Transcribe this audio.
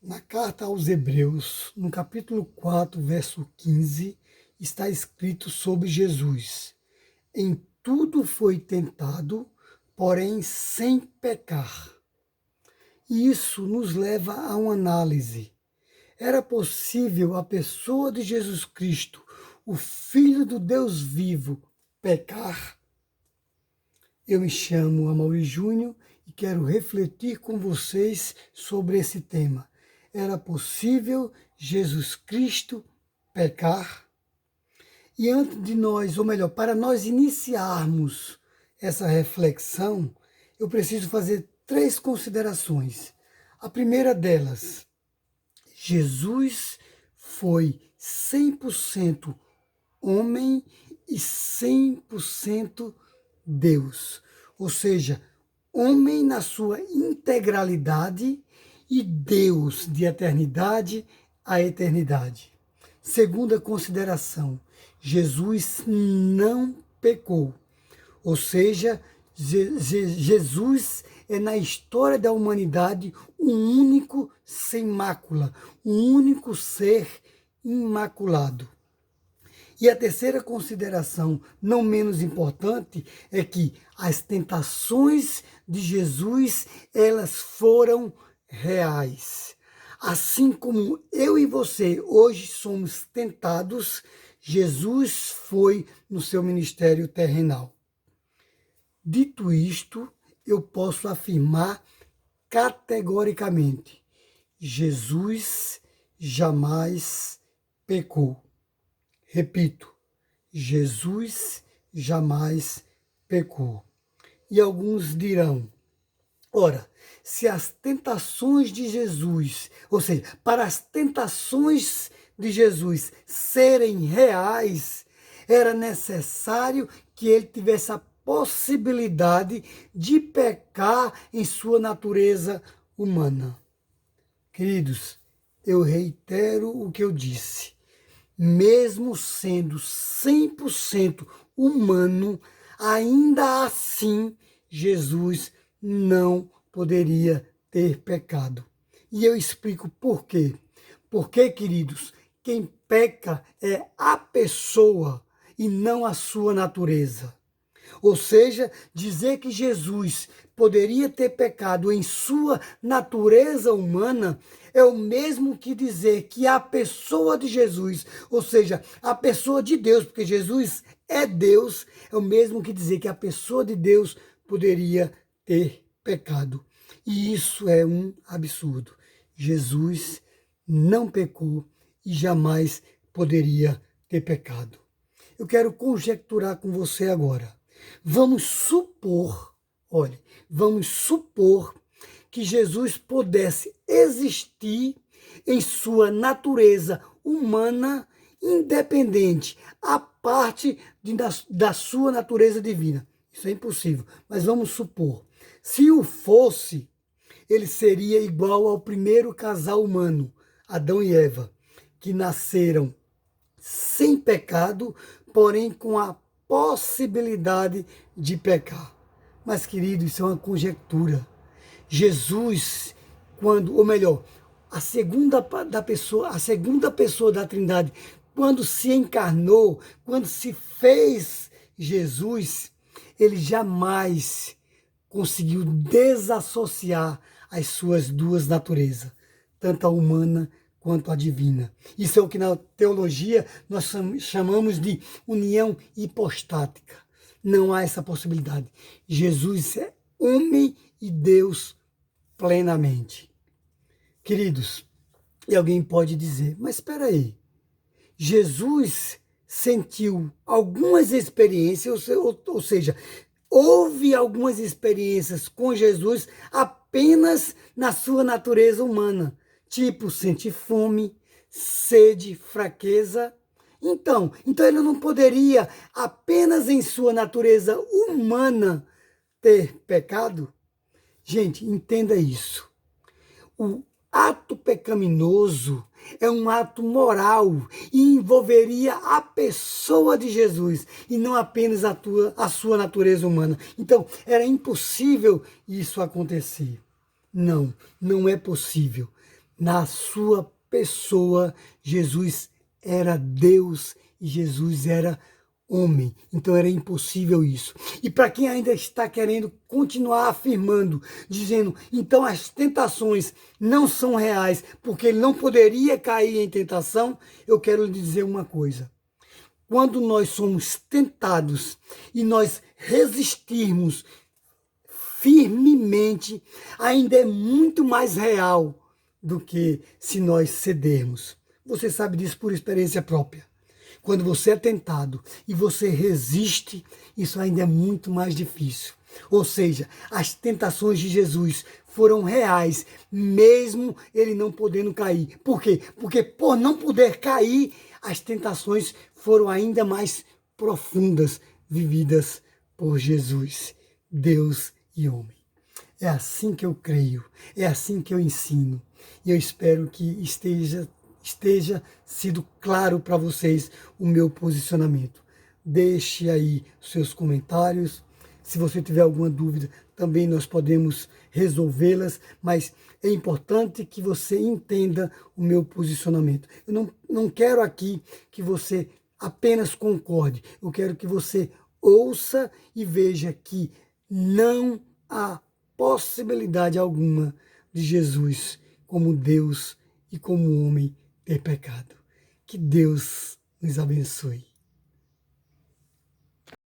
Na carta aos Hebreus, no capítulo 4, verso 15, está escrito sobre Jesus: em tudo foi tentado, porém sem pecar. E isso nos leva a uma análise. Era possível a pessoa de Jesus Cristo, o Filho do Deus vivo, pecar? Eu me chamo Amaury Júnior e quero refletir com vocês sobre esse tema. Era possível Jesus Cristo pecar? E antes de nós, ou melhor, para nós iniciarmos essa reflexão, eu preciso fazer 3 considerações. A primeira delas: Jesus foi 100% homem e 100% Deus. Ou seja, homem na sua integralidade e Deus de eternidade a eternidade. Segunda consideração: Jesus não pecou. Ou seja, Jesus é na história da humanidade o único sem mácula, o único ser imaculado. E a terceira consideração, não menos importante, é que as tentações de Jesus, elas foram reais. Assim como eu e você hoje somos tentados, Jesus foi no seu ministério terrenal. Dito isto, eu posso afirmar categoricamente: Jesus jamais pecou. Repito, Jesus jamais pecou. E alguns dirão: ora, se as tentações de Jesus, ou seja, para as tentações de Jesus serem reais, era necessário que ele tivesse a possibilidade de pecar em sua natureza humana. Queridos, eu reitero o que eu disse. Mesmo sendo 100% humano, ainda assim Jesus não poderia ter pecado. E eu explico por quê. Porque, queridos, quem peca é a pessoa e não a sua natureza. Ou seja, dizer que Jesus poderia ter pecado em sua natureza humana é o mesmo que dizer que a pessoa de Jesus, ou seja, a pessoa de Deus, porque Jesus é Deus, é o mesmo que dizer que a pessoa de Deus poderia ter pecado. E isso é um absurdo. Jesus não pecou e jamais poderia ter pecado. Eu quero conjecturar com você agora. Vamos supor que Jesus pudesse existir em sua natureza humana, independente, à parte da sua natureza divina. Isso é impossível, mas vamos supor. Se o fosse, ele seria igual ao primeiro casal humano, Adão e Eva, que nasceram sem pecado, porém com a possibilidade de pecar. Mas, querido, isso é uma conjectura. Jesus, ou melhor, a segunda pessoa da Trindade, quando se encarnou, quando se fez Jesus, ele jamais conseguiu desassociar as suas duas naturezas, tanto a humana quanto a divina. Isso é o que na teologia nós chamamos de união hipostática. Não há essa possibilidade. Jesus é homem e Deus plenamente. Queridos, e alguém pode dizer, mas espera aí, Jesus sentiu algumas experiências, ou seja, houve algumas experiências com Jesus apenas na sua natureza humana, tipo sentir fome, sede, fraqueza. Então ele não poderia, apenas em sua natureza humana, ter pecado? Gente, entenda isso. O ato pecaminoso é um ato moral e envolveria a pessoa de Jesus e não apenas a sua natureza humana. Então, era impossível isso acontecer. Não é possível. Na sua pessoa, Jesus era Deus e Jesus era homem. Então era impossível isso. E para quem ainda está querendo continuar afirmando, dizendo, então as tentações não são reais, porque ele não poderia cair em tentação, eu quero lhe dizer uma coisa. Quando nós somos tentados e nós resistirmos firmemente, ainda é muito mais real do que se nós cedermos. Você sabe disso por experiência própria. Quando você é tentado e você resiste, isso ainda é muito mais difícil. Ou seja, as tentações de Jesus foram reais, mesmo ele não podendo cair. Por quê? Porque por não poder cair, as tentações foram ainda mais profundas, vividas por Jesus, Deus e homem. É assim que eu creio, é assim que eu ensino. E eu espero que esteja sido claro para vocês o meu posicionamento. Deixe aí seus comentários. Se você tiver alguma dúvida, também nós podemos resolvê-las, mas é importante que você entenda o meu posicionamento. Eu não quero aqui que você apenas concorde, eu quero que você ouça e veja que não há possibilidade alguma de Jesus como Deus e como homem ter pecado. Que Deus nos abençoe.